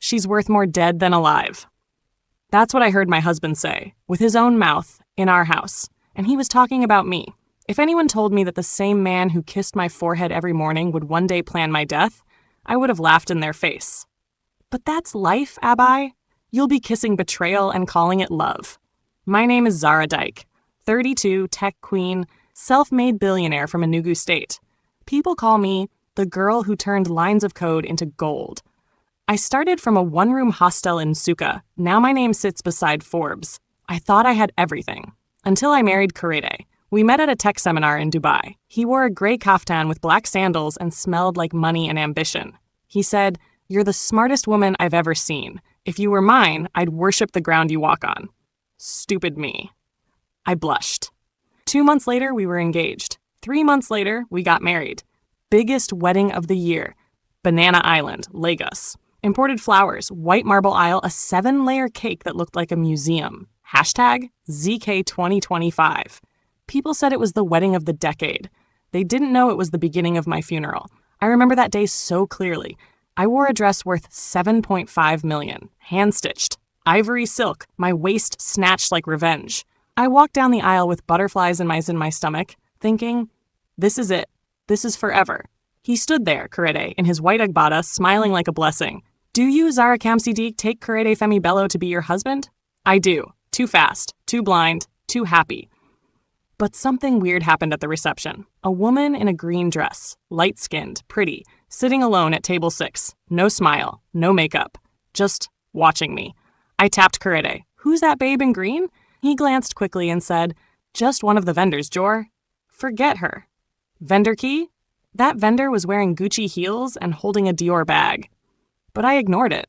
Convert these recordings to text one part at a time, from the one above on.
She's worth more dead than alive. That's what I heard my husband say, with his own mouth, in our house. And he was talking about me. If anyone told me that the same man who kissed my forehead every morning would one day plan my death, I would have laughed in their face. But that's life, Abbai. You'll be kissing betrayal and calling it love. My name is Zara Dike, 32, tech queen, self-made billionaire from Enugu State. People call me the girl who turned lines of code into gold. I started from a one-room hostel in Suka. Now my name sits beside Forbes. I thought I had everything. Until I married Korede. We met at a tech seminar in Dubai. He wore a gray kaftan with black sandals and smelled like money and ambition. He said, "You're the smartest woman I've ever seen. If you were mine, I'd worship the ground you walk on." Stupid me. I blushed. 2 months later, we were engaged. 3 months later, we got married. Biggest wedding of the year. Banana Island, Lagos. Imported flowers, white marble aisle, a 7-layer cake that looked like a museum. Hashtag ZK2025. People said it was the wedding of the decade. They didn't know it was the beginning of my funeral. I remember that day so clearly. I wore a dress worth $7.5 million, hand-stitched, ivory silk, my waist snatched like revenge. I walked down the aisle with butterflies in my stomach, thinking, this is it. This is forever. He stood there, Korede, in his white agbada, smiling like a blessing. Do you, Zara Dike, take Korede Femi Bello to be your husband? I do. Too fast, too blind, too happy. But something weird happened at the reception. A woman in a green dress, light-skinned, pretty, sitting alone at table 6. No smile, no makeup, just watching me. I tapped Korede. Who's that babe in green? He glanced quickly and said, just one of the vendors, Jor. Forget her. Vendor key? That vendor was wearing Gucci heels and holding a Dior bag. But I ignored it.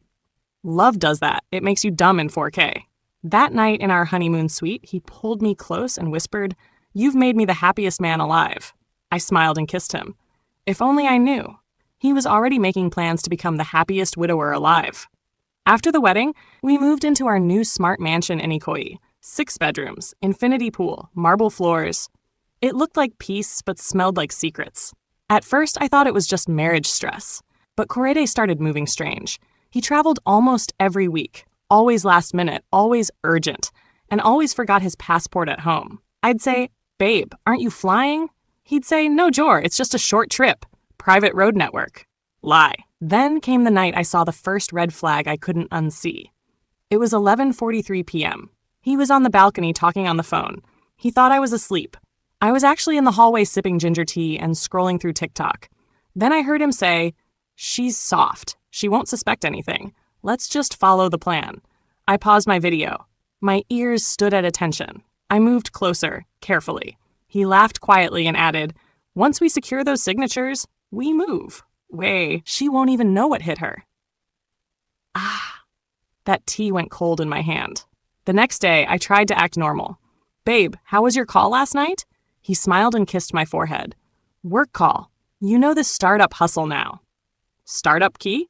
Love does that. It makes you dumb in 4K. That night in our honeymoon suite, he pulled me close and whispered, "You've made me the happiest man alive." I smiled and kissed him. If only I knew. He was already making plans to become the happiest widower alive. After the wedding, we moved into our new smart mansion in Ikoyi. 6 bedrooms, infinity pool, marble floors. It looked like peace, but smelled like secrets. At first, I thought it was just marriage stress. But Korede started moving strange. He traveled almost every week, always last minute, always urgent, and always forgot his passport at home. I'd say, "Babe, aren't you flying?" He'd say, "No, Jor, it's just a short trip. Private road network." Lie. Then came the night I saw the first red flag I couldn't unsee. It was 11:43 p.m. He was on the balcony talking on the phone. He thought I was asleep. I was actually in the hallway sipping ginger tea and scrolling through TikTok. Then I heard him say, "She's soft. She won't suspect anything. Let's just follow the plan." I paused my video. My ears stood at attention. I moved closer, carefully. He laughed quietly and added, "Once we secure those signatures, we move. Way, she won't even know what hit her." Ah, that tea went cold in my hand. The next day, I tried to act normal. "Babe, how was your call last night?" He smiled and kissed my forehead. "Work call. You know the startup hustle now." Startup key?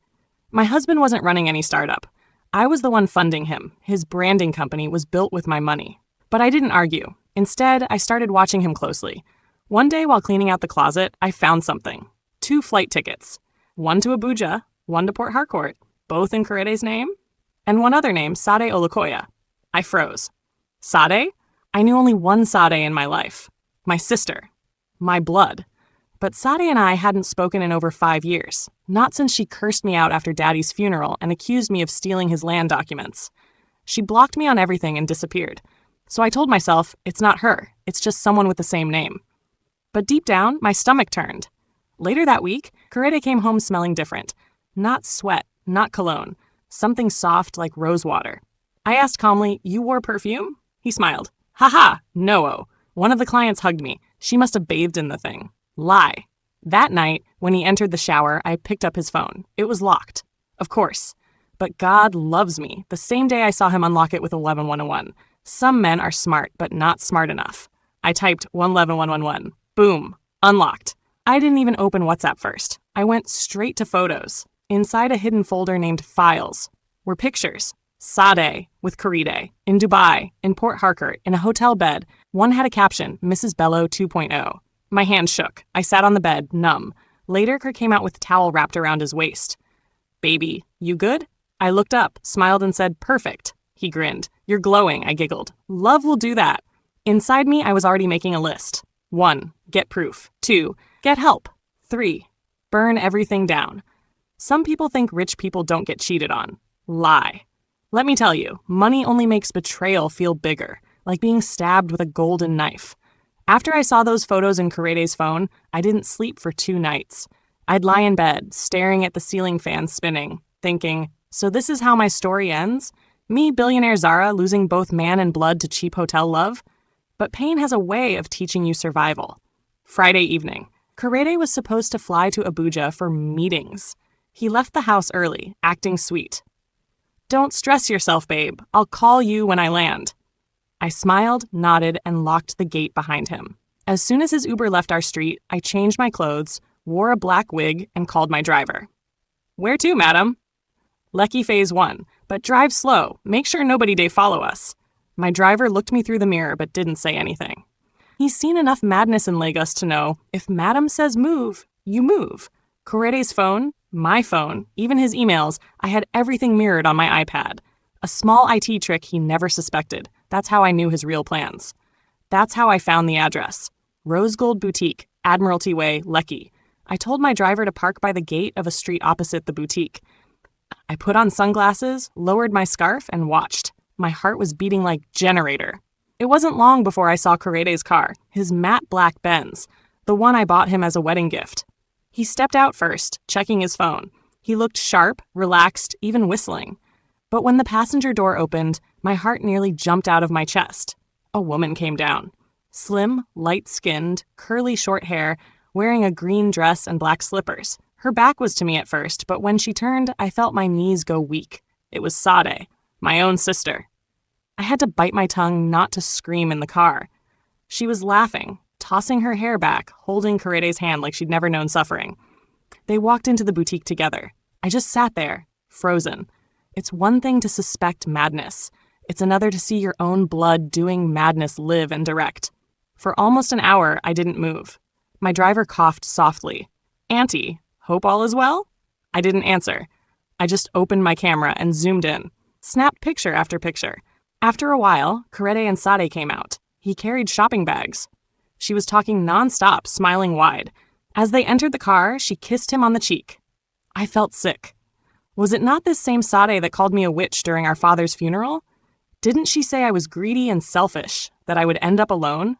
My husband wasn't running any startup. I was the one funding him. His branding company was built with my money. But I didn't argue. Instead, I started watching him closely. One day while cleaning out the closet, I found something. 2 flight tickets. One to Abuja, one to Port Harcourt, both in Korede's name, and one other name, Sade Olukoya. I froze. Sade? I knew only one Sade in my life. My sister. My blood. But Sade and I hadn't spoken in over 5 years. Not since she cursed me out after Daddy's funeral and accused me of stealing his land documents. She blocked me on everything and disappeared. So I told myself, it's not her. It's just someone with the same name. But deep down, my stomach turned. Later that week, Korede came home smelling different. Not sweat, not cologne. Something soft like rose water. I asked calmly, "You wore perfume?" He smiled. "Haha, no-o." One of the clients hugged me. She must have bathed in the thing. Lie. That night, when he entered the shower, I picked up his phone. It was locked. Of course. But God loves me. The same day I saw him unlock it with 11101. Some men are smart, but not smart enough. I typed 111111. Boom. Unlocked. I didn't even open WhatsApp first. I went straight to photos. Inside a hidden folder named Files were pictures. Sade with Korede, in Dubai, in Port Harcourt, in a hotel bed. One had a caption, Mrs. Bello 2.0. My hand shook. I sat on the bed, numb. Later, Kerr came out with a towel wrapped around his waist. "Baby, you good?" I looked up, smiled, and said, "Perfect." He grinned. "You're glowing," I giggled. "Love will do that." Inside me, I was already making a list. 1. Get proof. 2. Get help. 3. Burn everything down. Some people think rich people don't get cheated on. Lie. Let me tell you, money only makes betrayal feel bigger, like being stabbed with a golden knife. After I saw those photos in Korede's phone, I didn't sleep for 2 nights. I'd lie in bed, staring at the ceiling fan spinning, thinking, so this is how my story ends? Me, billionaire Zara, losing both man and blood to cheap hotel love? But pain has a way of teaching you survival. Friday evening. Korede was supposed to fly to Abuja for meetings. He left the house early, acting sweet. "Don't stress yourself, babe. I'll call you when I land." I smiled, nodded, and locked the gate behind him. As soon as his Uber left our street, I changed my clothes, wore a black wig, and called my driver. "Where to, madam?" "Lekki Phase 1, but drive slow. Make sure nobody dey follow us." My driver looked me through the mirror but didn't say anything. He's seen enough madness in Lagos to know, if madam says move, you move. Korede's phone, my phone, even his emails, I had everything mirrored on my iPad. A small IT trick he never suspected. That's how I knew his real plans. That's how I found the address. Rose Gold Boutique, Admiralty Way, Lekki. I told my driver to park by the gate of a street opposite the boutique. I put on sunglasses, lowered my scarf, and watched. My heart was beating like generator. It wasn't long before I saw Korede's car, his matte black Benz, the one I bought him as a wedding gift. He stepped out first, checking his phone. He looked sharp, relaxed, even whistling. But when the passenger door opened, my heart nearly jumped out of my chest. A woman came down. Slim, light-skinned, curly short hair, wearing a green dress and black slippers. Her back was to me at first, but when she turned, I felt my knees go weak. It was Sade, my own sister. I had to bite my tongue not to scream in the car. She was laughing, tossing her hair back, holding Korede's hand like she'd never known suffering. They walked into the boutique together. I just sat there, frozen. It's one thing to suspect madness. It's another to see your own blood doing madness live and direct. For almost an hour, I didn't move. My driver coughed softly. "Auntie, hope all is well?" I didn't answer. I just opened my camera and zoomed in. Snapped picture after picture. After a while, Korede and Sade came out. He carried shopping bags. She was talking nonstop, smiling wide. As they entered the car, she kissed him on the cheek. I felt sick. Was it not this same Sade that called me a witch during our father's funeral? Didn't she say I was greedy and selfish, that I would end up alone?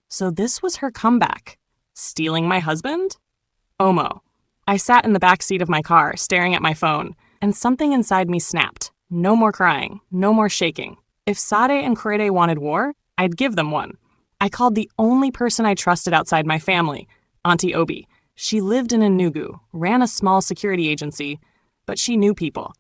So this was her comeback. Stealing my husband? Omo. I sat in the back seat of my car, staring at my phone, and something inside me snapped. No more crying, no more shaking. If Sade and Korede wanted war, I'd give them one. I called the only person I trusted outside my family, Auntie Obi. She lived in Enugu, ran a small security agency, but she knew people.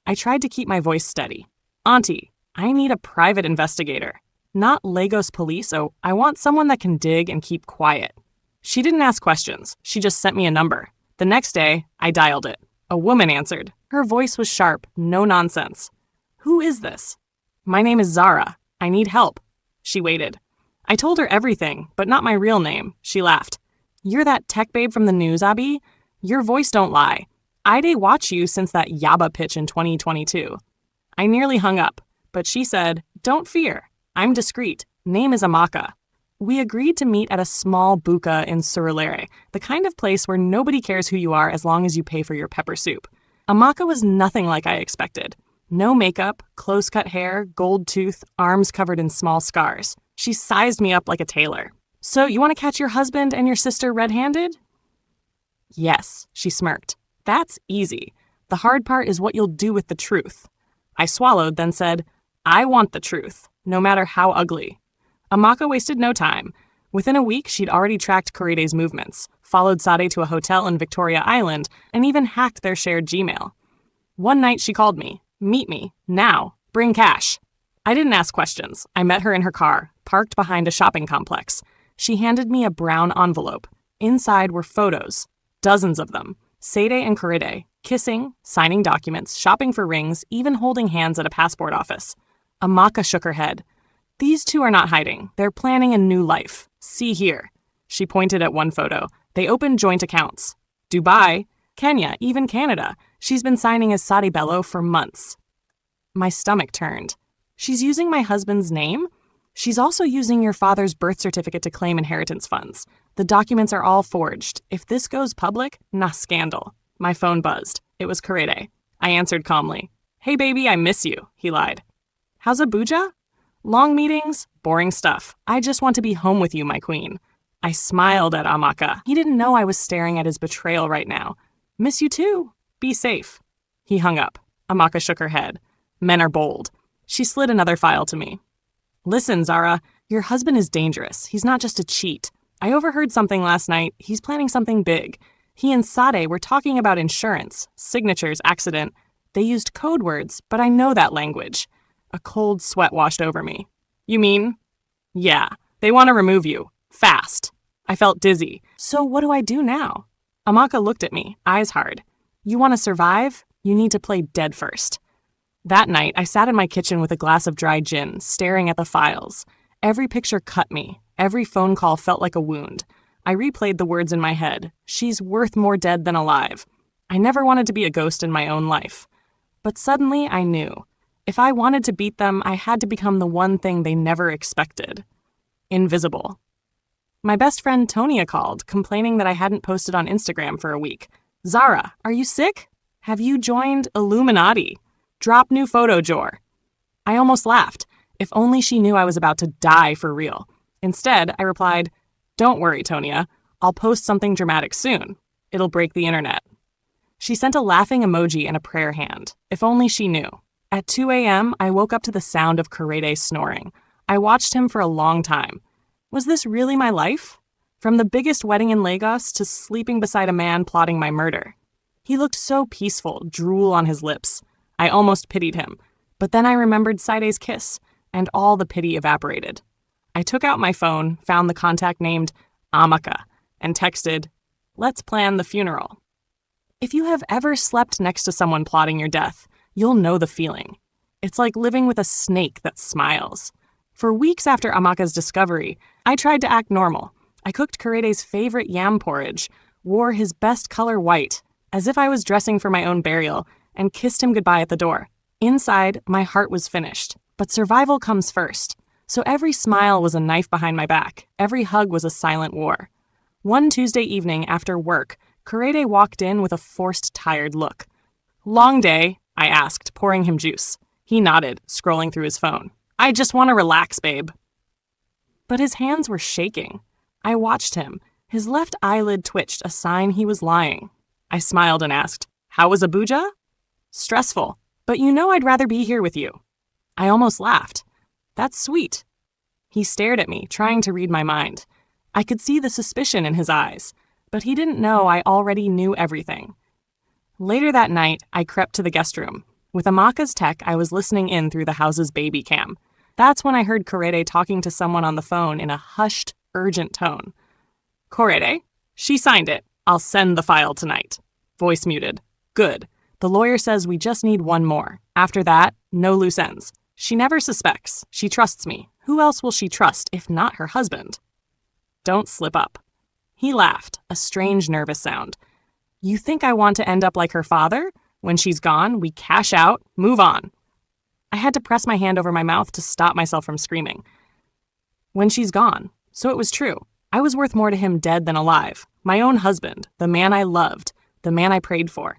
I tried to keep my voice steady. "Auntie, I need a private investigator. Not Lagos police, so I want someone that can dig and keep quiet." She didn't ask questions. She just sent me a number. The next day, I dialed it. A woman answered. Her voice was sharp, no nonsense. "Who is this?" "My name is Zara. I need help." She waited. I told her everything, but not my real name. She laughed. "You're that tech babe from the news, Abi? Your voice don't lie. I'd watch you since that Yaba pitch in 2022. I nearly hung up, but she said, "Don't fear. I'm discreet. Name is Amaka." We agreed to meet at a small buka in Surulere, the kind of place where nobody cares who you are as long as you pay for your pepper soup. Amaka was nothing like I expected. No makeup, close-cut hair, gold tooth, arms covered in small scars. She sized me up like a tailor. "So you want to catch your husband and your sister red-handed?" "Yes," she smirked. "That's easy. The hard part is what you'll do with the truth." I swallowed, then said, "I want the truth, no matter how ugly." Amaka wasted no time. Within a week, she'd already tracked Korede's movements, followed Sade to a hotel in Victoria Island, and even hacked their shared Gmail. One night she called me. "Meet me. Now. Bring cash." I didn't ask questions. I met her in her car, parked behind a shopping complex. She handed me a brown envelope. Inside were photos. Dozens of them. Sade and Korede, kissing, signing documents, shopping for rings, even holding hands at a passport office. Amaka shook her head. "These two are not hiding. They're planning a new life. See here." She pointed at one photo. They opened joint accounts. Dubai. Kenya, even Canada. She's been signing as Sade Bello for months. My stomach turned. She's using my husband's name? She's also using your father's birth certificate to claim inheritance funds. The documents are all forged. If this goes public, scandal. My phone buzzed. It was Korede. I answered calmly. Hey baby, I miss you, he lied. How's Abuja? Long meetings, boring stuff. I just want to be home with you, my queen. I smiled at Amaka. He didn't know I was staring at his betrayal right now. Miss you too. Be safe. He hung up. Amaka shook her head. Men are bold. She slid another file to me. Listen, Zara, your husband is dangerous. He's not just a cheat. I overheard something last night. He's planning something big. He and Sade were talking about insurance, signatures, accident. They used code words, but I know that language. A cold sweat washed over me. You mean? Yeah, they want to remove you. Fast. I felt dizzy. So what do I do now? Amaka looked at me, eyes hard. You want to survive? You need to play dead first. That night, I sat in my kitchen with a glass of dry gin, staring at the files. Every picture cut me. Every phone call felt like a wound. I replayed the words in my head. She's worth more dead than alive. I never wanted to be a ghost in my own life. But suddenly, I knew. If I wanted to beat them, I had to become the one thing they never expected. Invisible. My best friend Tonia called, complaining that I hadn't posted on Instagram for a week. Zara, are you sick? Have you joined Illuminati? Drop new photo, Jor. I almost laughed. If only she knew I was about to die for real. Instead, I replied, Don't worry, Tonia. I'll post something dramatic soon. It'll break the internet. She sent a laughing emoji and a prayer hand. If only she knew. At 2 a.m., I woke up to the sound of Korede snoring. I watched him for a long time. Was this really my life? From the biggest wedding in Lagos to sleeping beside a man plotting my murder. He looked so peaceful, drool on his lips. I almost pitied him. But then I remembered Sade's kiss, and all the pity evaporated. I took out my phone, found the contact named Amaka, and texted, Let's plan the funeral. If you have ever slept next to someone plotting your death, you'll know the feeling. It's like living with a snake that smiles. For weeks after Amaka's discovery, I tried to act normal. I cooked Korede's favorite yam porridge, wore his best color white, as if I was dressing for my own burial, and kissed him goodbye at the door. Inside, my heart was finished, but survival comes first. So every smile was a knife behind my back. Every hug was a silent war. One Tuesday evening after work, Korede walked in with a forced, tired look. Long day? I asked, pouring him juice. He nodded, scrolling through his phone. I just want to relax, babe. But his hands were shaking. I watched him. His left eyelid twitched, a sign he was lying. I smiled and asked, How was Abuja? Stressful, but you know I'd rather be here with you. I almost laughed. That's sweet. He stared at me, trying to read my mind. I could see the suspicion in his eyes, but he didn't know I already knew everything. Later that night, I crept to the guest room. With Amaka's tech, I was listening in through the house's baby cam. That's when I heard Korede talking to someone on the phone in a hushed, urgent tone. Korede? She signed it. I'll send the file tonight. Voice muted. Good. The lawyer says we just need one more. After that, no loose ends. She never suspects. She trusts me. Who else will she trust if not her husband? Don't slip up. He laughed, a strange, nervous sound. You think I want to end up like her father? When she's gone, we cash out, move on. I had to press my hand over my mouth to stop myself from screaming. When she's gone. So it was true. I was worth more to him dead than alive. My own husband, the man I loved, the man I prayed for.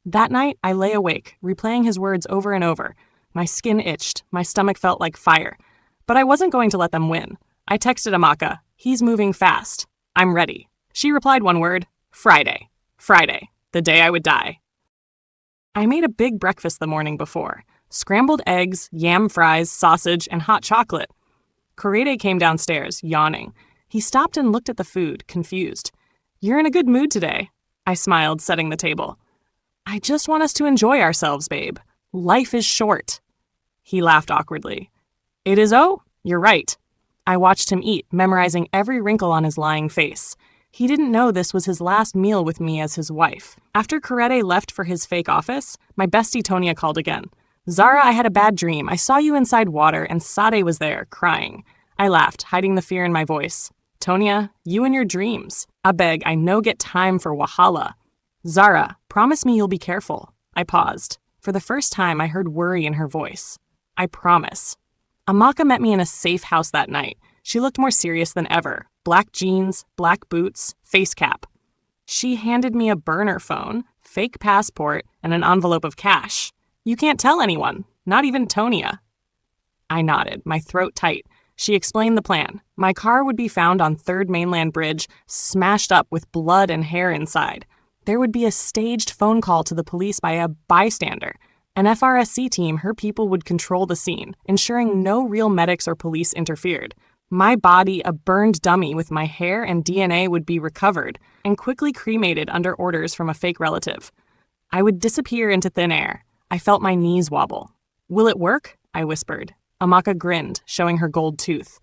That night, I lay awake, replaying his words over and over. My skin itched. My stomach felt like fire. But I wasn't going to let them win. I texted Amaka, He's moving fast. I'm ready. She replied one word, Friday. Friday, the day I would die. I made a big breakfast the morning before. Scrambled eggs, yam fries, sausage, and hot chocolate. Korede came downstairs, yawning. He stopped and looked at the food, confused. You're in a good mood today. I smiled, setting the table. I just want us to enjoy ourselves, babe. Life is short. He laughed awkwardly. It is, oh, you're right. I watched him eat, memorizing every wrinkle on his lying face. He didn't know this was his last meal with me as his wife. After Korede left for his fake office, my bestie Tonia called again. Zara, I had a bad dream. I saw you inside water and Sade was there, crying. I laughed, hiding the fear in my voice. Tonia, you and your dreams. I beg, I no get time for wahala. Zara, promise me you'll be careful. I paused. For the first time, I heard worry in her voice. I promise. Amaka met me in a safe house that night. She looked more serious than ever. Black jeans, black boots, face cap. She handed me a burner phone, fake passport, and an envelope of cash. You can't tell anyone, not even Tonia. I nodded, my throat tight. She explained the plan. My car would be found on Third Mainland Bridge, smashed up with blood and hair inside. There would be a staged phone call to the police by a bystander. An FRSC team, her people would control the scene, ensuring no real medics or police interfered. My body, a burned dummy with my hair and DNA, would be recovered and quickly cremated under orders from a fake relative. I would disappear into thin air. I felt my knees wobble. Will it work? I whispered. Amaka grinned, showing her gold tooth.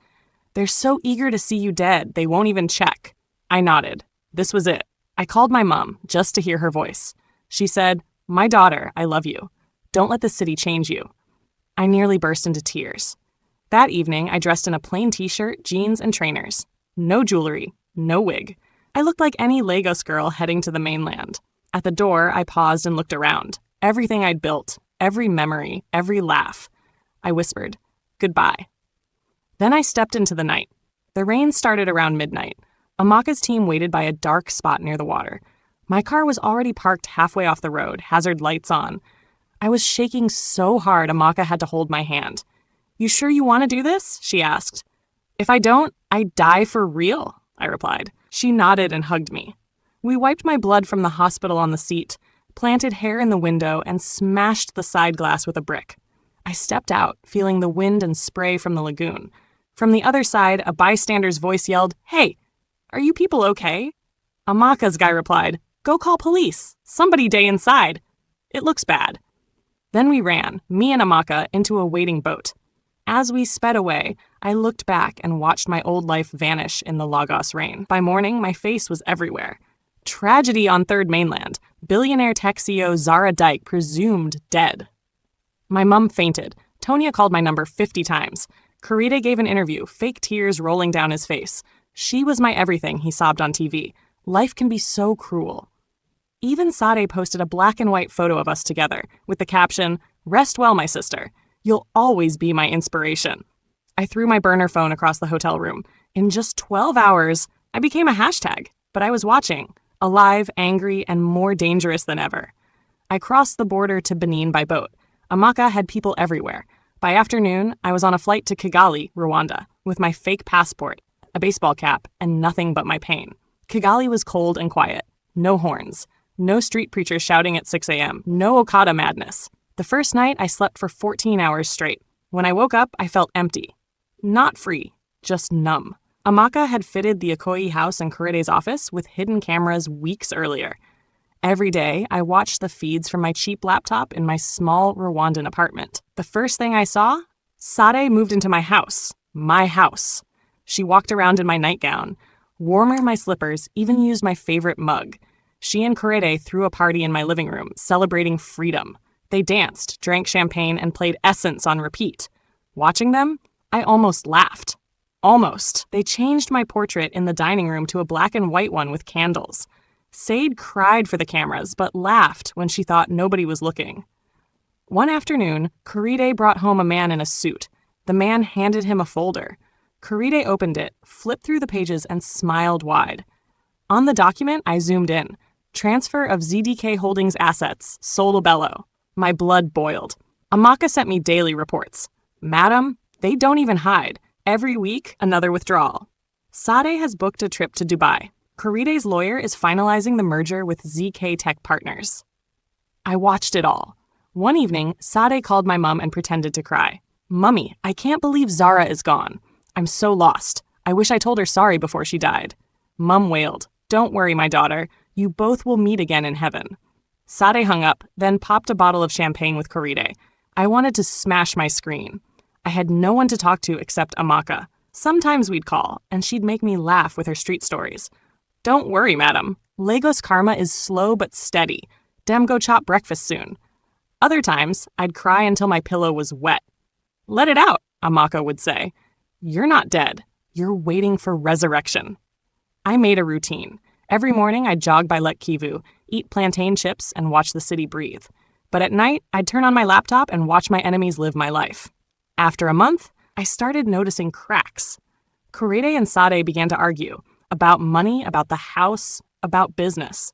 They're so eager to see you dead, they won't even check. I nodded. This was it. I called my mom, just to hear her voice. She said, "My daughter, I love you. Don't let the city change you." I nearly burst into tears. That evening, I dressed in a plain t-shirt, jeans, and trainers. No jewelry, no wig. I looked like any Lagos girl heading to the mainland. At the door, I paused and looked around. Everything I'd built, every memory, every laugh. I whispered, "Goodbye." Then I stepped into the night. The rain started around midnight. Amaka's team waited by a dark spot near the water. My car was already parked halfway off the road, hazard lights on. I was shaking so hard Amaka had to hold my hand. "You sure you want to do this?" she asked. "If I don't, I die for real," I replied. She nodded and hugged me. We wiped my blood from the hospital on the seat, planted hair in the window, and smashed the side glass with a brick. I stepped out, feeling the wind and spray from the lagoon. From the other side, a bystander's voice yelled, "Hey, are you people okay?" Amaka's guy replied, "Go call police. Somebody day inside. It looks bad." Then we ran, me and Amaka, into a waiting boat. As we sped away, I looked back and watched my old life vanish in the Lagos rain. By morning, my face was everywhere. Tragedy on Third Mainland. Billionaire tech CEO Zara Dike presumed dead. My mum fainted. Tonia called my number 50 times. Korede gave an interview, fake tears rolling down his face. "She was my everything," he sobbed on TV. "Life can be so cruel." Even Sade posted a black and white photo of us together, with the caption, "Rest well, my sister. You'll always be my inspiration." I threw my burner phone across the hotel room. In just 12 hours, I became a hashtag, but I was watching, alive, angry, and more dangerous than ever. I crossed the border to Benin by boat. Amaka had people everywhere. By afternoon, I was on a flight to Kigali, Rwanda, with my fake passport, a baseball cap, and nothing but my pain. Kigali was cold and quiet. No horns. No street preachers shouting at 6 a.m. No Okada madness. The first night, I slept for 14 hours straight. When I woke up, I felt empty. Not free, just numb. Amaka had fitted the Ikoyi house in Korede's office with hidden cameras weeks earlier. Every day, I watched the feeds from my cheap laptop in my small Rwandan apartment. The first thing I saw? Sade moved into my house. My house. She walked around in my nightgown, wore my slippers, even used my favorite mug. She and Korede threw a party in my living room, celebrating freedom. They danced, drank champagne, and played Essence on repeat. Watching them, I almost laughed. Almost. They changed my portrait in the dining room to a black and white one with candles. Sade cried for the cameras, but laughed when she thought nobody was looking. One afternoon, Korede brought home a man in a suit. The man handed him a folder. Korede opened it, flipped through the pages, and smiled wide. On the document, I zoomed in. Transfer of ZDK Holdings assets, Solo Bello. My blood boiled. Amaka sent me daily reports. "Madam, they don't even hide. Every week, another withdrawal." Sade has booked a trip to Dubai. Korede's lawyer is finalizing the merger with ZK Tech Partners. I watched it all. One evening, Sade called my mom and pretended to cry. "Mummy, I can't believe Zara is gone. I'm so lost. I wish I told her sorry before she died." Mum wailed, "Don't worry, my daughter. You both will meet again in heaven." Sade hung up, then popped a bottle of champagne with Korede. I wanted to smash my screen. I had no one to talk to except Amaka. Sometimes we'd call, and she'd make me laugh with her street stories. "Don't worry, madam. Lagos karma is slow but steady. Dem go chop breakfast soon." Other times, I'd cry until my pillow was wet. "Let it out," Amaka would say. "You're not dead. You're waiting for resurrection." I made a routine. Every morning, I'd jog by Lake Kivu, eat plantain chips, and watch the city breathe. But at night, I'd turn on my laptop and watch my enemies live my life. After a month, I started noticing cracks. Korede and Sade began to argue about money, about the house, about business.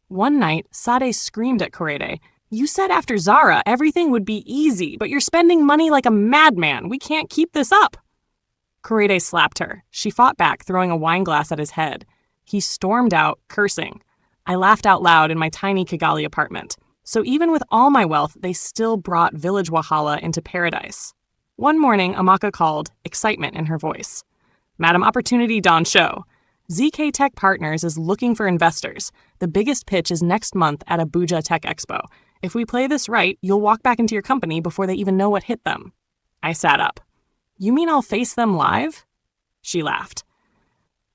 One night, Sade screamed at Korede, "You said after Zara, everything would be easy, but you're spending money like a madman. We can't keep this up." Korede slapped her. She fought back, throwing a wine glass at his head. He stormed out, cursing. I laughed out loud in my tiny Kigali apartment. So even with all my wealth, they still brought Village Wahala into paradise. One morning, Amaka called, excitement in her voice. "Madam Opportunity Dawn Show. ZK Tech Partners is looking for investors. The biggest pitch is next month at Abuja Tech Expo. If we play this right, you'll walk back into your company before they even know what hit them." I sat up. "You mean I'll face them live?" She laughed.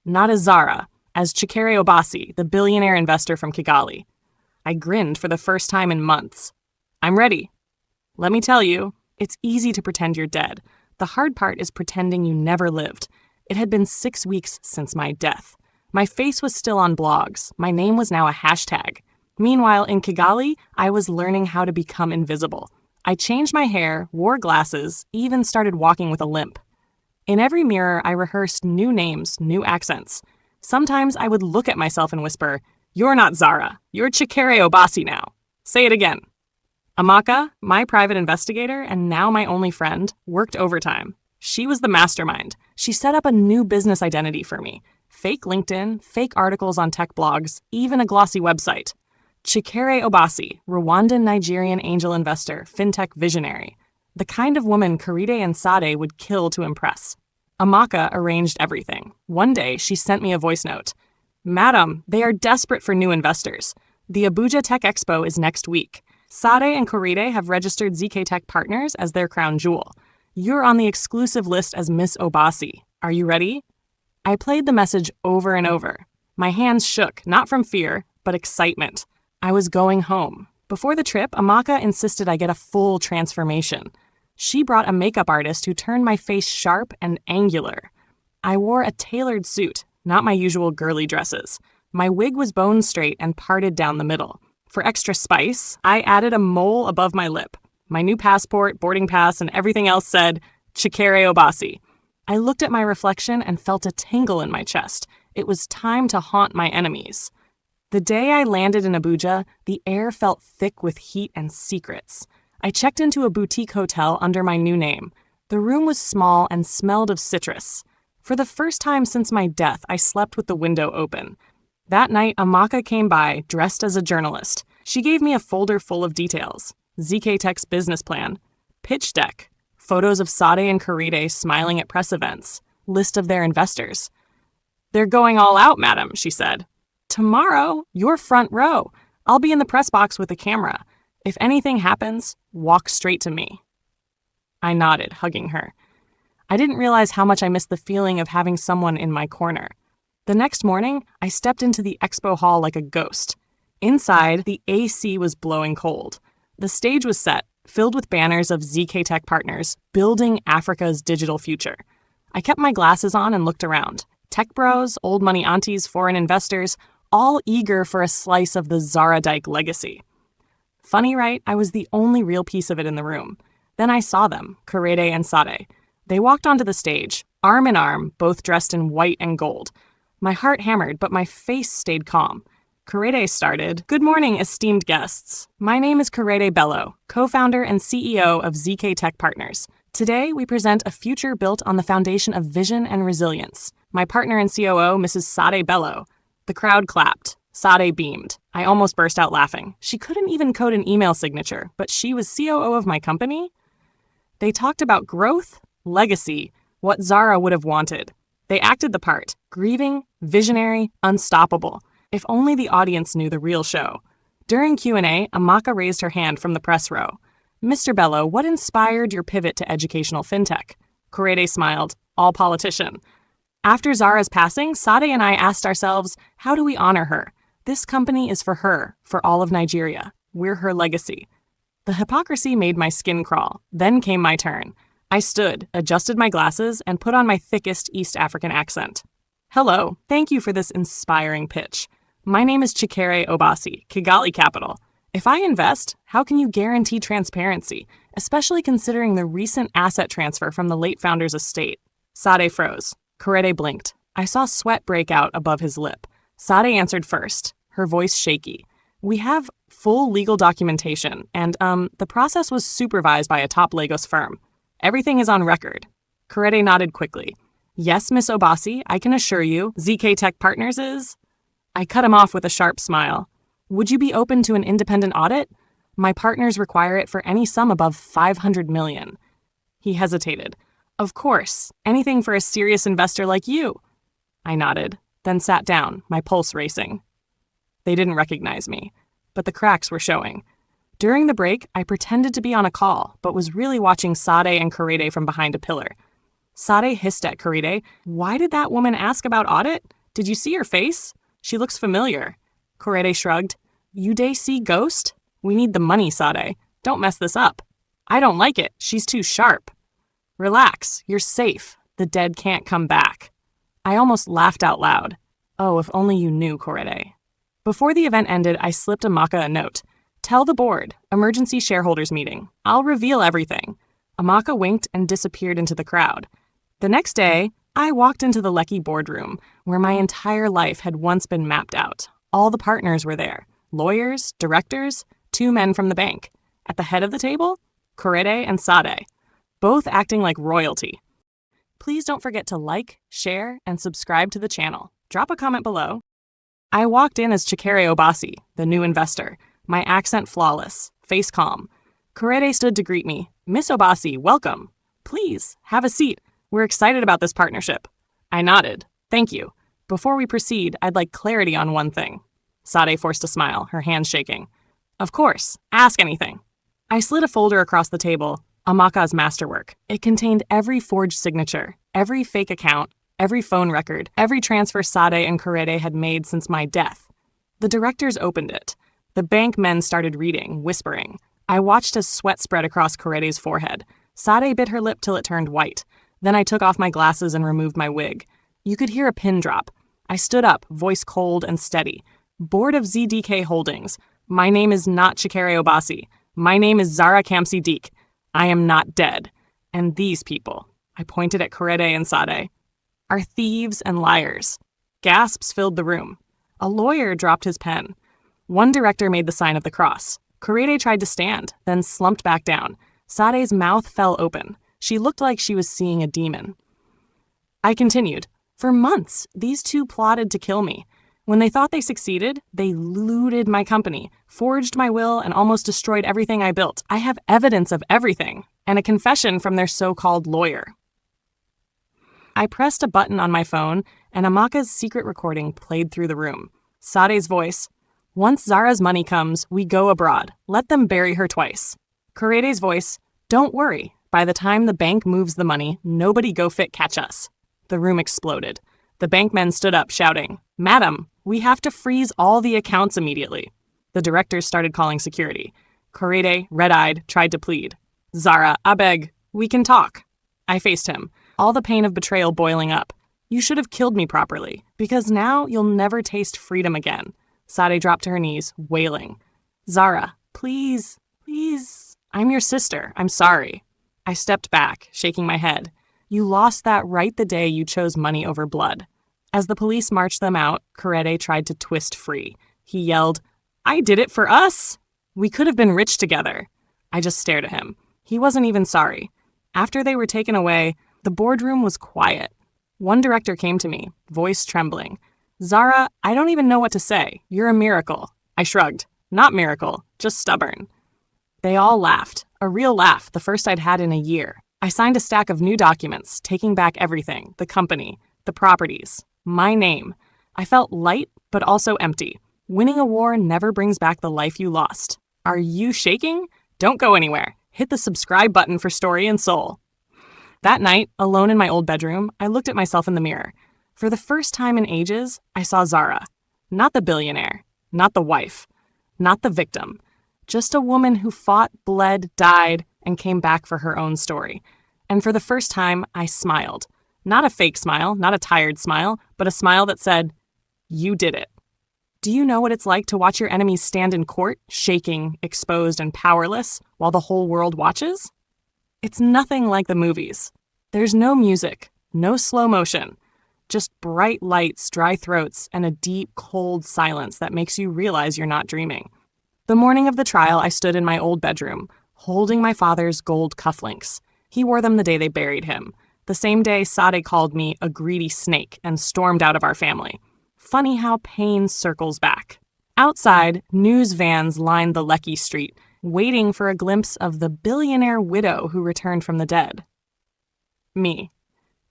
"Not as Zara, as Chikere Obasi, the billionaire investor from Kigali." I grinned for the first time in months. "I'm ready. Let me tell you, it's easy to pretend you're dead. The hard part is pretending you never lived. It had been 6 weeks since my death. My face was still on blogs. My name was now a hashtag. Meanwhile, in Kigali, I was learning how to become invisible. I changed my hair, wore glasses, even started walking with a limp. In every mirror, I rehearsed new names, new accents. Sometimes I would look at myself and whisper, "You're not Zara. You're Chikere Obasi now. Say it again." Amaka, my private investigator and now my only friend, worked overtime. She was the mastermind. She set up a new business identity for me. Fake LinkedIn, fake articles on tech blogs, even a glossy website. Chikere Obasi, Rwandan-Nigerian angel investor, fintech visionary. The kind of woman Korede and Sade would kill to impress. Amaka arranged everything. One day, she sent me a voice note. "Madam, they are desperate for new investors. The Abuja Tech Expo is next week. Sade and Korede have registered ZK Tech Partners as their crown jewel. You're on the exclusive list as Miss Obasi. Are you ready?" I played the message over and over. My hands shook, not from fear, but excitement. I was going home. Before the trip, Amaka insisted I get a full transformation. She brought a makeup artist who turned my face sharp and angular. I wore a tailored suit, not my usual girly dresses. My wig was bone straight and parted down the middle. For extra spice, I added a mole above my lip. My new passport, boarding pass, and everything else said, Chikere Obasi. I looked at my reflection and felt a tingle in my chest. It was time to haunt my enemies. The day I landed in Abuja, the air felt thick with heat and secrets. I checked into a boutique hotel under my new name. The room was small and smelled of citrus. For the first time since my death, I slept with the window open. That night, Amaka came by, dressed as a journalist. She gave me a folder full of details. ZK Tech's business plan, pitch deck, photos of Sade and Korede smiling at press events, list of their investors. "They're going all out, madam," she said. "Tomorrow, you're front row. I'll be in the press box with a camera. If anything happens, walk straight to me." I nodded, hugging her. I didn't realize how much I missed the feeling of having someone in my corner. The next morning, I stepped into the expo hall like a ghost. Inside, the AC was blowing cold. The stage was set, filled with banners of ZK Tech Partners, building Africa's digital future. I kept my glasses on and looked around. Tech bros, old money aunties, foreign investors, all eager for a slice of the Zara Dike legacy. Funny, right? I was the only real piece of it in the room. Then I saw them, Korede and Sade. They walked onto the stage, arm in arm, both dressed in white and gold. My heart hammered, but my face stayed calm. Korede started, "Good morning, esteemed guests. My name is Korede Bello, co-founder and CEO of ZK Tech Partners. Today, we present a future built on the foundation of vision and resilience. My partner and COO, Mrs. Sade Bello." The crowd clapped. Sade beamed. I almost burst out laughing. She couldn't even code an email signature, but she was COO of my company? They talked about growth, legacy, what Zara would have wanted. They acted the part, grieving, visionary, unstoppable. If only the audience knew the real show. During Q&A, Amaka raised her hand from the press row. "Mr. Bello, what inspired your pivot to educational fintech?" Korede smiled, all politician. After Zara's passing, Sade and I asked ourselves, how do we honor her? This company is for her, for all of Nigeria. We're her legacy. The hypocrisy made my skin crawl. Then came my turn. I stood, adjusted my glasses, and put on my thickest East African accent. "Hello, thank you for this inspiring pitch. My name is Chikere Obasi, Kigali Capital. If I invest, how can you guarantee transparency, especially considering the recent asset transfer from the late founder's estate? Sade froze. Korede blinked. I saw sweat break out above his lip. Sade answered first, her voice shaky. We have full legal documentation, and, the process was supervised by a top Lagos firm. Everything is on record. Korede nodded quickly. Yes, Miss Obasi, I can assure you, ZK Tech Partners is... I cut him off with a sharp smile. Would you be open to an independent audit? My partners require it for any sum above $500 million. He hesitated. Of course, anything for a serious investor like you. I nodded, then sat down, my pulse racing. They didn't recognize me, but the cracks were showing. During the break, I pretended to be on a call, but was really watching Sade and Korede from behind a pillar. Sade hissed at Korede. Why did that woman ask about audit? Did you see her face? She looks familiar. Korede shrugged. You dey see ghost? We need the money, Sade. Don't mess this up. I don't like it. She's too sharp. Relax. You're safe. The dead can't come back. I almost laughed out loud. Oh, if only you knew, Korede. Before the event ended, I slipped Amaka a note. Tell the board. Emergency shareholders meeting. I'll reveal everything. Amaka winked and disappeared into the crowd. The next day, I walked into the Lekki boardroom, where my entire life had once been mapped out. All the partners were there. Lawyers, directors, 2 men from the bank. At the head of the table, Korede and Sade, both acting like royalty. Please don't forget to like, share, and subscribe to the channel. Drop a comment below. I walked in as Chikere Obasi, the new investor, my accent flawless, face calm. Korede stood to greet me. Miss Obasi, welcome. Please, have a seat. We're excited about this partnership. I nodded. Thank you. Before we proceed, I'd like clarity on one thing. Sade forced a smile, her hands shaking. Of course. Ask anything. I slid a folder across the table, Amaka's masterwork. It contained every forged signature, every fake account, every phone record, every transfer Sade and Korede had made since my death. The directors opened it. The bank men started reading, whispering. I watched as sweat spread across Korede's forehead. Sade bit her lip till it turned white. Then I took off my glasses and removed my wig. You could hear a pin drop. I stood up, voice cold and steady. Board of ZDK Holdings. My name is not Chikere Obasi. My name is Zara Dike. I am not dead. And these people, I pointed at Korede and Sade, are thieves and liars. Gasps filled the room. A lawyer dropped his pen. One director made the sign of the cross. Korede tried to stand, then slumped back down. Sade's mouth fell open. She looked like she was seeing a demon. I continued. For months, these 2 plotted to kill me. When they thought they succeeded, they looted my company, forged my will, and almost destroyed everything I built. I have evidence of everything, and a confession from their so-called lawyer. I pressed a button on my phone, and Amaka's secret recording played through the room. Sade's voice. Once Zara's money comes, we go abroad. Let them bury her twice. Korede's voice. Don't worry. By the time the bank moves the money, nobody go fit catch us. The room exploded. The bankmen stood up, shouting, Madam, we have to freeze all the accounts immediately. The directors started calling security. Korede, red-eyed, tried to plead. Zara, I beg, we can talk. I faced him, all the pain of betrayal boiling up. You should have killed me properly, because now you'll never taste freedom again. Sade dropped to her knees, wailing. Zara, please, please. I'm your sister. I'm sorry. I stepped back, shaking my head. You lost that right the day you chose money over blood. As the police marched them out, Korede tried to twist free. He yelled, I did it for us! We could have been rich together. I just stared at him. He wasn't even sorry. After they were taken away, the boardroom was quiet. One director came to me, voice trembling. Zara, I don't even know what to say. You're a miracle. I shrugged. Not miracle, just stubborn. They all laughed. A real laugh, the first I'd had in a year. I signed a stack of new documents, taking back everything, the company, the properties, my name. I felt light, but also empty. Winning a war never brings back the life you lost. Are you shaking? Don't go anywhere. Hit the subscribe button for Story and Soul. That night, alone in my old bedroom, I looked at myself in the mirror. For the first time in ages, I saw Zara. Not the billionaire, not the wife, not the victim. Just a woman who fought, bled, died, and came back for her own story. And for the first time, I smiled. Not a fake smile, not a tired smile, but a smile that said, you did it. Do you know what it's like to watch your enemies stand in court, shaking, exposed, and powerless, while the whole world watches? It's nothing like the movies. There's no music, no slow motion, just bright lights, dry throats, and a deep, cold silence that makes you realize you're not dreaming. The morning of the trial, I stood in my old bedroom, holding my father's gold cufflinks. He wore them the day they buried him. The same day, Sade called me a greedy snake and stormed out of our family. Funny how pain circles back. Outside, news vans lined the Lekki street, waiting for a glimpse of the billionaire widow who returned from the dead. Me.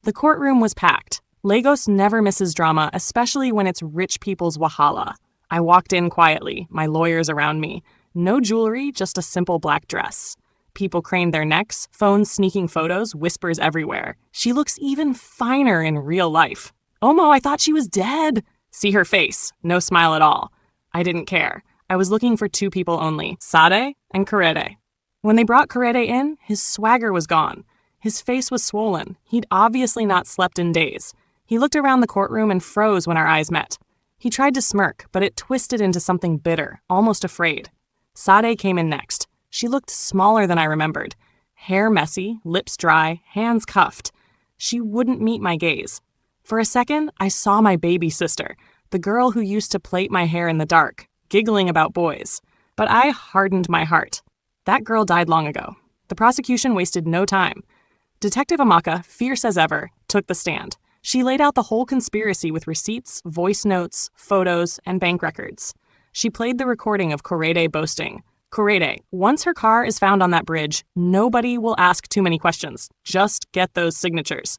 The courtroom was packed. Lagos never misses drama, especially when it's rich people's wahala. I walked in quietly, my lawyers around me. No jewelry, just a simple black dress. People craned their necks, phones sneaking photos, whispers everywhere. She looks even finer in real life. Omo, I thought she was dead. See her face, no smile at all. I didn't care. I was looking for two people only, Sade and Korede. When they brought Korede in, his swagger was gone. His face was swollen. He'd obviously not slept in days. He looked around the courtroom and froze when our eyes met. He tried to smirk, but it twisted into something bitter, almost afraid. Sade came in next. She looked smaller than I remembered. Hair messy, lips dry, hands cuffed. She wouldn't meet my gaze. For a second, I saw my baby sister, the girl who used to plait my hair in the dark, giggling about boys. But I hardened my heart. That girl died long ago. The prosecution wasted no time. Detective Amaka, fierce as ever, took the stand. She laid out the whole conspiracy with receipts, voice notes, photos, and bank records. She played the recording of Korede boasting, "Korede, once her car is found on that bridge, nobody will ask too many questions. Just get those signatures."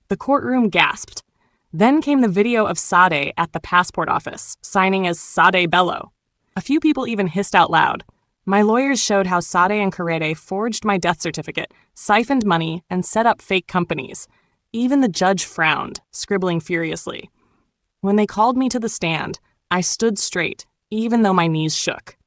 The courtroom gasped. Then came the video of Sade at the passport office, signing as Sade Bello. A few people even hissed out loud. My lawyers showed how Sade and Korede forged my death certificate, siphoned money, and set up fake companies. Even the judge frowned, scribbling furiously. When they called me to the stand, I stood straight, even though my knees shook.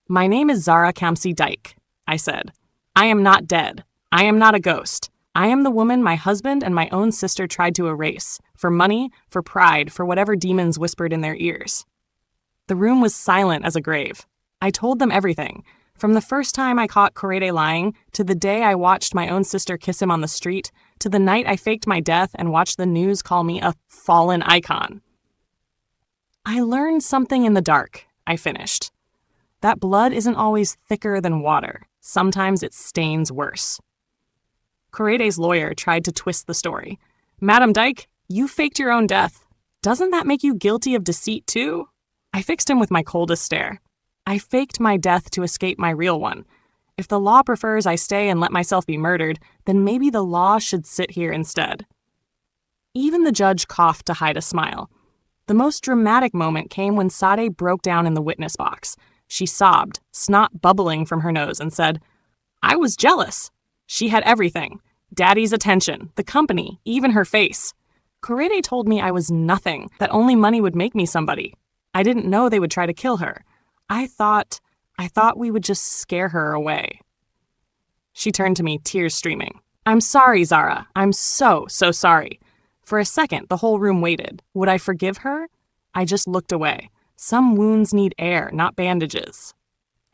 "My name is Zara Dike," I said. "I am not dead. I am not a ghost. I am the woman my husband and my own sister tried to erase, for money, for pride, for whatever demons whispered in their ears." The room was silent as a grave. I told them everything, from the first time I caught Korede lying, to the day I watched my own sister kiss him on the street, to the night I faked my death and watched the news call me a fallen icon. "I learned something in the dark," I finished. "That blood isn't always thicker than water. Sometimes it stains worse." Korede's lawyer tried to twist the story. "Madam Dike, you faked your own death. Doesn't that make you guilty of deceit too?" I fixed him with my coldest stare. "I faked my death to escape my real one. If the law prefers I stay and let myself be murdered, then maybe the law should sit here instead." Even the judge coughed to hide a smile. The most dramatic moment came when Sade broke down in the witness box. She sobbed, snot bubbling from her nose, and said, "I was jealous. She had everything. Daddy's attention, the company, even her face. Korede told me I was nothing, that only money would make me somebody. I didn't know they would try to kill her. I thought we would just scare her away." She turned to me, tears streaming. "I'm sorry, Zara. I'm so sorry." For a second, the whole room waited. Would I forgive her? I just looked away. Some wounds need air, not bandages.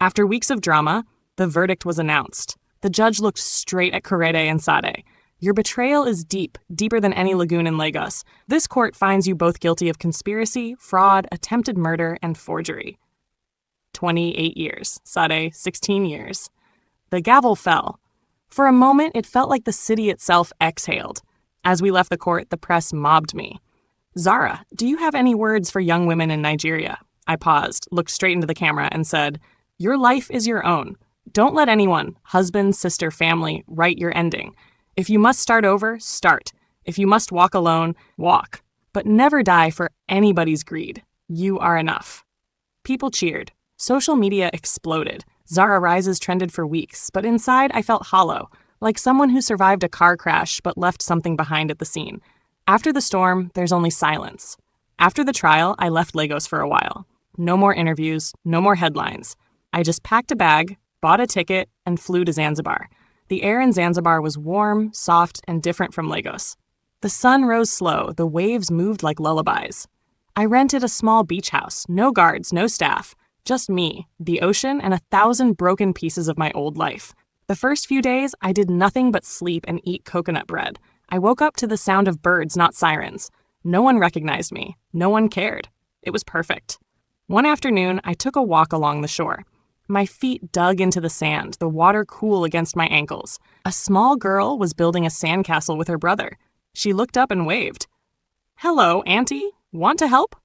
After weeks of drama, the verdict was announced. The judge looked straight at Korede and Sade. "Your betrayal is deep, deeper than any lagoon in Lagos. This court finds you both guilty of conspiracy, fraud, attempted murder, and forgery." 28 years. Sade, 16 years. The gavel fell. For a moment, it felt like the city itself exhaled. As we left the court, the press mobbed me. "Zara, do you have any words for young women in Nigeria?" I paused, looked straight into the camera, and said, "Your life is your own. Don't let anyone, husband, sister, family, write your ending. If you must start over, start. If you must walk alone, walk. But never die for anybody's greed. You are enough." People cheered. Social media exploded. Zara Rises trended for weeks, but inside I felt hollow, like someone who survived a car crash but left something behind at the scene. After the storm, there's only silence. After the trial, I left Lagos for a while. No more interviews, no more headlines. I just packed a bag, bought a ticket, and flew to Zanzibar. The air in Zanzibar was warm, soft, and different from Lagos. The sun rose slow, the waves moved like lullabies. I rented a small beach house, no guards, no staff, just me, the ocean, and 1,000 broken pieces of my old life. The first few days, I did nothing but sleep and eat coconut bread. I woke up to the sound of birds, not sirens. No one recognized me. No one cared. It was perfect. One afternoon, I took a walk along the shore. My feet dug into the sand, the water cool against my ankles. A small girl was building a sandcastle with her brother. She looked up and waved. "Hello, Auntie. Want to help?"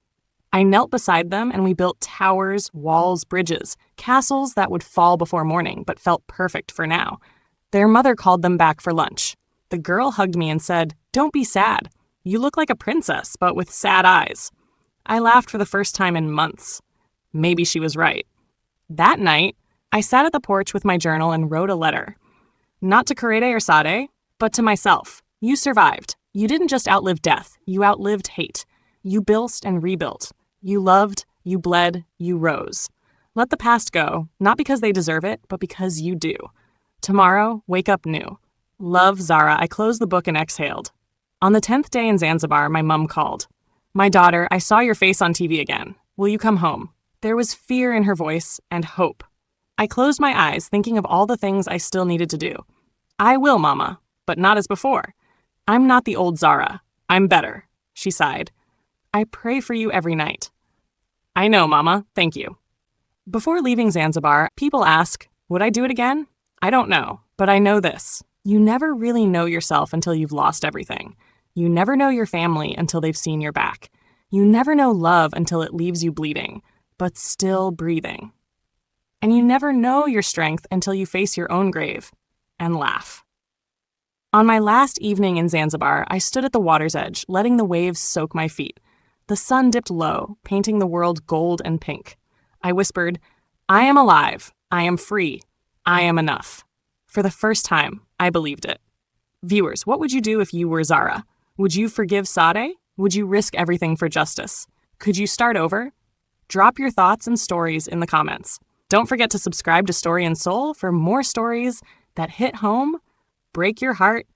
I knelt beside them and we built towers, walls, bridges, castles that would fall before morning but felt perfect for now. Their mother called them back for lunch. The girl hugged me and said, "Don't be sad. You look like a princess, but with sad eyes." I laughed for the first time in months. Maybe she was right. That night, I sat at the porch with my journal and wrote a letter. Not to Korede or Sade, but to myself. You survived. You didn't just outlive death. You outlived hate. You built and rebuilt. You loved, you bled, you rose. Let the past go, not because they deserve it, but because you do. Tomorrow, wake up new. Love, Zara. I closed the book and exhaled. On the 10th day in Zanzibar, my mum called. "My daughter, I saw your face on TV again. Will you come home?" There was fear in her voice and hope. I closed my eyes, thinking of all the things I still needed to do. "I will, Mama, but not as before. I'm not the old Zara. I'm better," she sighed. "I pray for you every night." "I know, Mama. Thank you." Before leaving Zanzibar, people ask, would I do it again? I don't know, but I know this. You never really know yourself until you've lost everything. You never know your family until they've seen your back. You never know love until it leaves you bleeding, but still breathing. And you never know your strength until you face your own grave and laugh. On my last evening in Zanzibar, I stood at the water's edge, letting the waves soak my feet. The sun dipped low, painting the world gold and pink. I whispered, "I am alive. I am free. I am enough." For the first time, I believed it. Viewers, what would you do if you were Zara? Would you forgive Sade? Would you risk everything for justice? Could you start over? Drop your thoughts and stories in the comments. Don't forget to subscribe to Story and Soul for more stories that hit home, break your heart,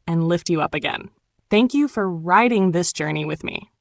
and lift you up again. Thank you for riding this journey with me.